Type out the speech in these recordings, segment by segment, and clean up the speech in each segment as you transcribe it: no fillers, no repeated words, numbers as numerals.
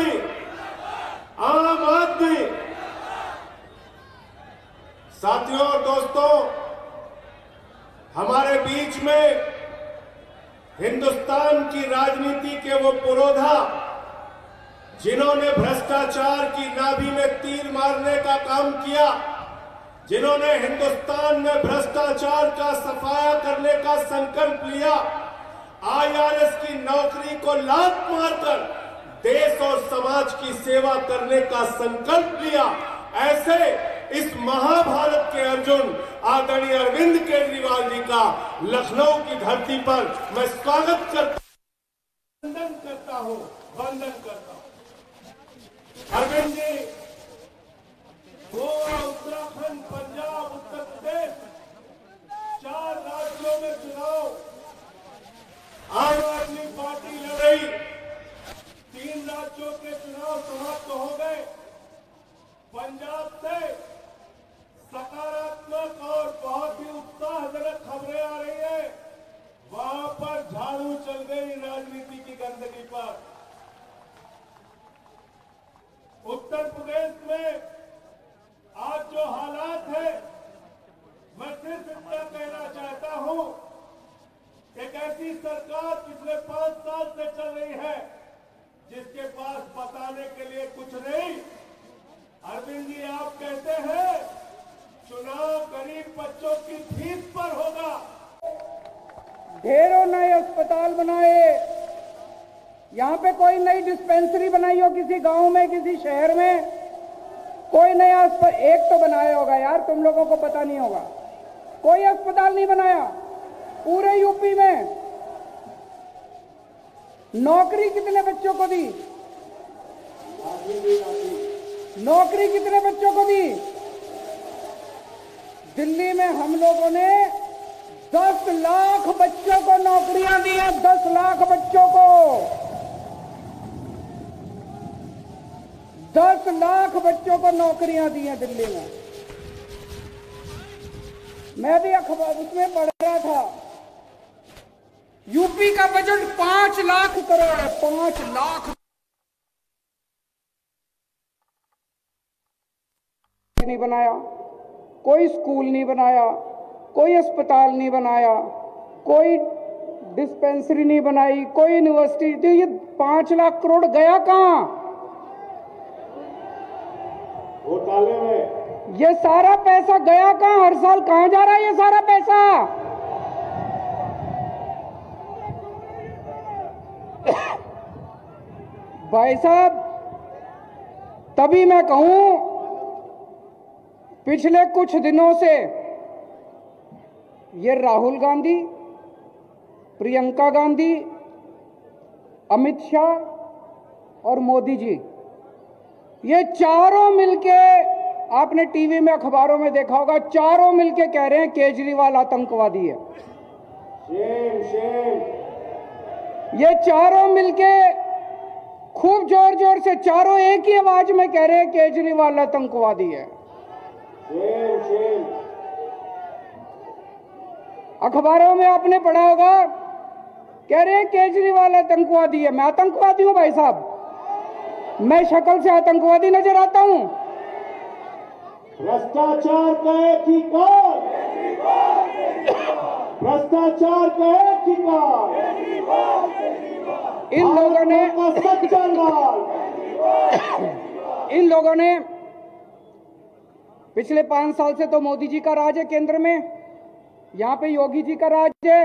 आदमी, आम आदमी। साथियों और दोस्तों, हमारे बीच में हिंदुस्तान की राजनीति के वो पुरोधा जिन्होंने भ्रष्टाचार की नाभि में तीर मारने का काम किया, जिन्होंने हिंदुस्तान में भ्रष्टाचार का सफाया करने का संकल्प लिया, आईआरएस की नौकरी को लात मारकर देश और समाज की सेवा करने का संकल्प लिया, ऐसे इस महाभारत के अर्जुन आदरणीय अरविंद केजरीवाल जी का लखनऊ की धरती पर मैं स्वागत करता हूं, वंदन करता हूं। अरविंद जी, गोवा, उत्तराखंड, पंजाब, उत्तर प्रदेश, 4 राज्यों में चुनाव आम आदमी पार्टी लड़ रही। 3 राज्यों के चुनाव समाप्त हो गए। पंजाब से सकारात्मक और बहुत ही उत्साहजनक खबरें आ रही है। वहां पर झाड़ू चल गई राजनीति की गंदगी पर। उत्तर प्रदेश में आज जो हालात है, मैं सिर्फ इतना कहना चाहता हूं, एक ऐसी सरकार पिछले 5 साल से चल रही है जिसके पास बताने के लिए कुछ नहीं। अरविंद जी, आप कहते हैं चुनाव गरीब बच्चों की फीस पर होगा। ढेरों नए अस्पताल बनाए, यहाँ पे कोई नई डिस्पेंसरी बनाई हो किसी गांव में, किसी शहर में, कोई नया अस्पताल एक तो बनाया होगा यार, तुम लोगों को पता नहीं होगा। कोई अस्पताल नहीं बनाया पूरे यूपी में। नौकरी कितने बच्चों को दी? नौकरी कितने बच्चों को दी? दिल्ली में हम लोगों ने 10 लाख बच्चों को नौकरियां दी हैं। 10 लाख बच्चों को, 10 लाख बच्चों को नौकरियां दी हैं दिल्ली में। मैं भी अखबार उसमें पढ़ रहा था, यूपी का बजट 5 लाख करोड़ है। 5 लाख नहीं बनाया, कोई स्कूल नहीं बनाया, कोई अस्पताल नहीं बनाया, कोई डिस्पेंसरी नहीं बनाई, कोई यूनिवर्सिटी। तो ये 5 लाख करोड़ गया कहां? घोटाले में। ये सारा पैसा गया कहां? हर साल कहां जा रहा है ये सारा पैसा? भाई साहब, तभी मैं कहूं, पिछले कुछ दिनों से ये राहुल गांधी, प्रियंका गांधी, अमित शाह और मोदी जी, ये चारों मिलके, आपने टीवी में अखबारों में देखा होगा, चारों मिलके कह रहे हैं केजरीवाल आतंकवादी है। Shame, shame. ये चारों मिलके खूब जोर जोर से, चारों एक ही आवाज में कह रहे हैं केजरीवाल आतंकवादी है। Shame, shame. अखबारों में आपने पढ़ा होगा, कह रहे हैं केजरीवाल आतंकवादी है। मैं आतंकवादी हूं भाई साहब? मैं शक्ल से आतंकवादी नजर आता हूं? भ्रष्टाचार का एक ही काल, भ्रष्टाचार का एक ही काल, इन लोगों ने सच्चा लाल। इन लोगों ने पिछले 5 साल से तो मोदी जी का राज है केंद्र में, यहां पे योगी जी का राज है।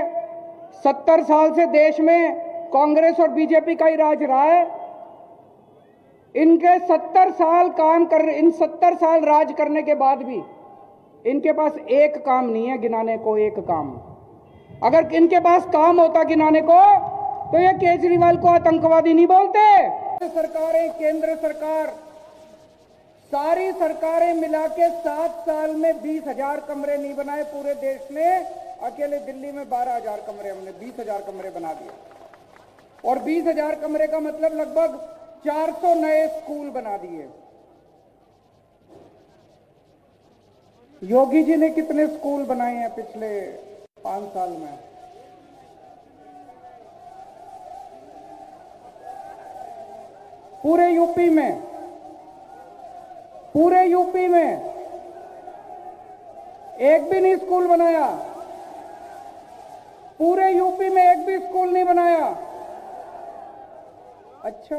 70 साल से देश में कांग्रेस और बीजेपी का ही राज रहा है। इनके 70 साल इन 70 साल राज करने के बाद भी इनके पास एक काम नहीं है गिनाने को, एक काम। अगर इनके पास काम होता गिनाने को तो ये केजरीवाल को आतंकवादी नहीं बोलते। सरकारें, केंद्र सरकार, सारी सरकारें मिला के 7 साल में 20,000 कमरे नहीं बनाए पूरे देश में। अकेले दिल्ली में 12,000 कमरे, हमने 20,000 कमरे बना दिए। और 20,000 कमरे का मतलब लगभग 400 नए स्कूल बना दिए। योगी जी ने कितने स्कूल बनाए हैं पिछले 5 साल में? पूरे यूपी में एक भी नहीं स्कूल बनाया। पूरे यूपी में एक भी स्कूल नहीं बनाया। अच्छा,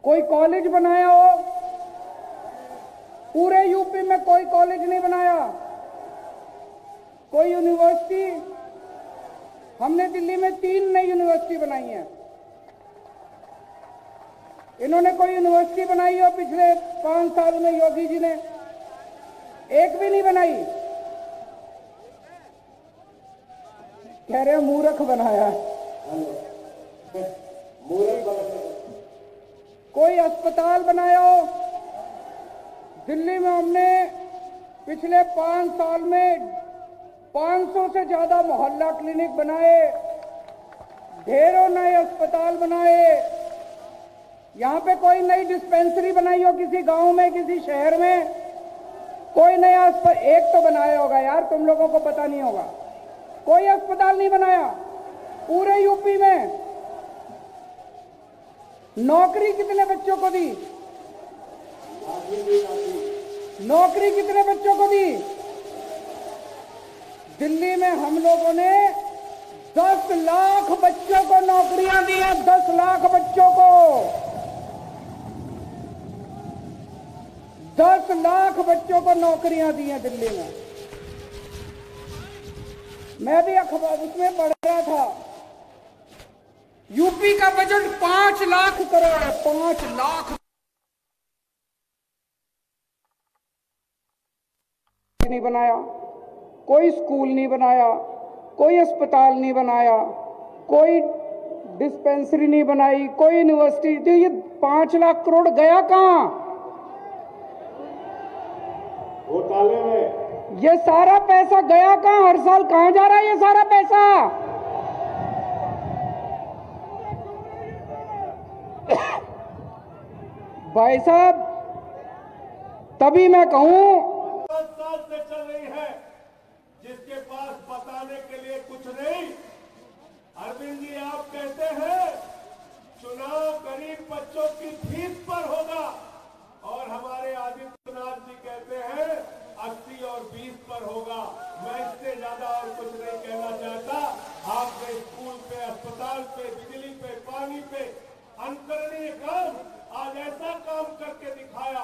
कोई कॉलेज बनाया हो? पूरे यूपी में कोई कॉलेज नहीं बनाया। कोई यूनिवर्सिटी? हमने दिल्ली में 3 नई यूनिवर्सिटी बनाई है। इन्होंने कोई यूनिवर्सिटी बनाई हो पिछले 5 साल में? योगी जी ने एक भी नहीं बनाई। कह रहे मूर्ख बनाया। कोई अस्पताल बनाया हो? दिल्ली में हमने पिछले 5 साल में 500 से ज्यादा मोहल्ला क्लिनिक बनाए, ढेरों नए अस्पताल बनाए। यहां पे कोई नई डिस्पेंसरी बनाई हो किसी गांव में, किसी शहर में? कोई नया एक तो बनाया होगा यार, तुम लोगों को पता नहीं होगा। कोई अस्पताल नहीं बनाया पूरे यूपी में। नौकरी कितने बच्चों को दी? नौकरी कितने बच्चों को दी? दिल्ली में हम लोगों ने 10 लाख बच्चों को नौकरियां दी हैं। 10 लाख बच्चों को, 10 लाख बच्चों को नौकरियां दी हैं दिल्ली में। मैं भी अखबार उसमें पढ़ रहा था, यूपी का बजट 5 लाख करोड़ है। 5 लाख नहीं बनाया, कोई स्कूल नहीं बनाया, कोई अस्पताल नहीं बनाया, कोई डिस्पेंसरी नहीं बनाई, कोई यूनिवर्सिटी। तो ये 5 लाख करोड़ गया कहां? घोटाले में। ये सारा पैसा गया कहां? हर साल कहां जा रहा है ये सारा पैसा? भाई साहब, तभी मैं कहूं, 10 साल से चल रही है, जिसके पास बताने के लिए कुछ नहीं। अरविंद जी, आप कहते हैं चुनाव गरीब बच्चों की फीस पर होगा, और हमारे आदित्यनाथ जी कहते हैं 80 और 20 पर होगा। मैं इससे ज्यादा और कुछ नहीं कहना चाहता। आपने स्कूल पे, अस्पताल पे, बिजली पे, पानी पे अनुकरणीय काम, आज ऐसा काम करके दिखाया।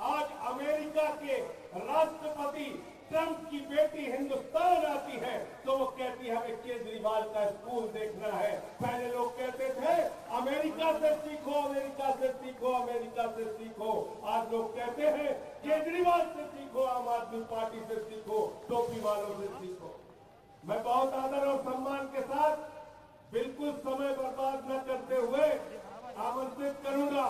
आज अमेरिका के राष्ट्रपति ट्रंप की बेटी हिंदुस्तान आती है तो वो कहती है हमें केजरीवाल का स्कूल देखना है। पहले लोग कहते थे अमेरिका से सीखो, अमेरिका से सीखो, अमेरिका से सीखो। आज लोग कहते हैं केजरीवाल से सीखो, आम आदमी पार्टी से सीखो, टोपी वालों से सीखो। मैं बहुत आदर और सम्मान के साथ, बिल्कुल समय बर्बाद न करते हुए आमंत्रित करूंगा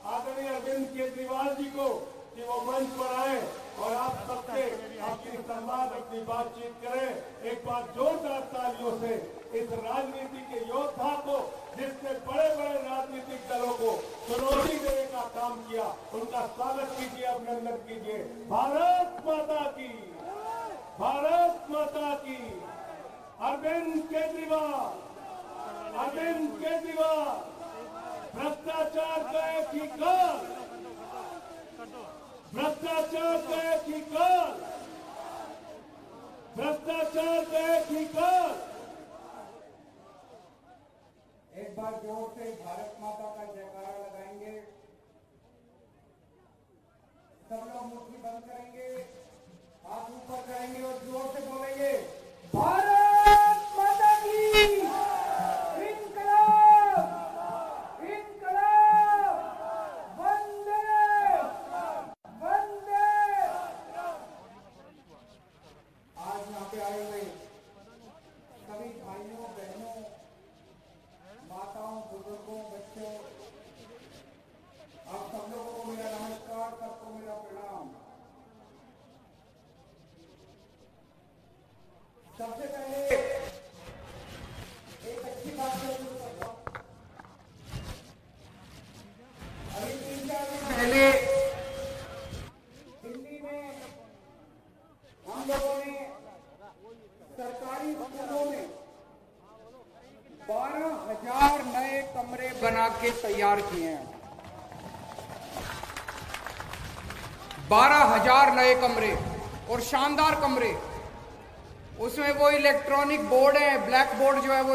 आदरणीय अरविंद केजरीवाल जी को कि वो मंच पर आए और आप सबसे अपनी संवाद, अपनी बातचीत करें। एक बार जोरदार तालियों से इस राजनीति के योद्धा को, जिसने बड़े बड़े राजनीतिक दलों को चुनौती देने का काम किया, उनका स्वागत कीजिए, अभिनंदन कीजिए। भारत माता की, भारत माता की। अरविंद केजरीवाल, अरविंद केजरीवाल। भ्रष्टाचार का एक ही काल, भ्रष्टाचार का एक ही काल, भ्रष्टाचार का एक ही काल। एक बार जोर से भारत माता का जयकारा लगाएंगे। सब लोग मुट्ठी बंद करेंगे, हाथ ऊपर करेंगे और जोर से बोलेंगे भारत माता की। इनकलाब, इनकलाब, वंदे वंदे। आज यहाँ पे आए हुए सभी भाइयों, बहनों, माताओं, बुजुर्गों, बच्चों, आप सब लोगों को मेरा नमस्कार, सबको मेरा प्रणाम। सबसे पहले एक अच्छी बात जरूर करता हूं। अभी 3-4 दिन पहले दिल्ली में हम लोगों ने सरकारी स्कूलों में 12,000 नए कमरे बना के तैयार किए हैं। 12,000 नए कमरे और शानदार कमरे। उसमें वो इलेक्ट्रॉनिक बोर्ड है, ब्लैक बोर्ड जो है वो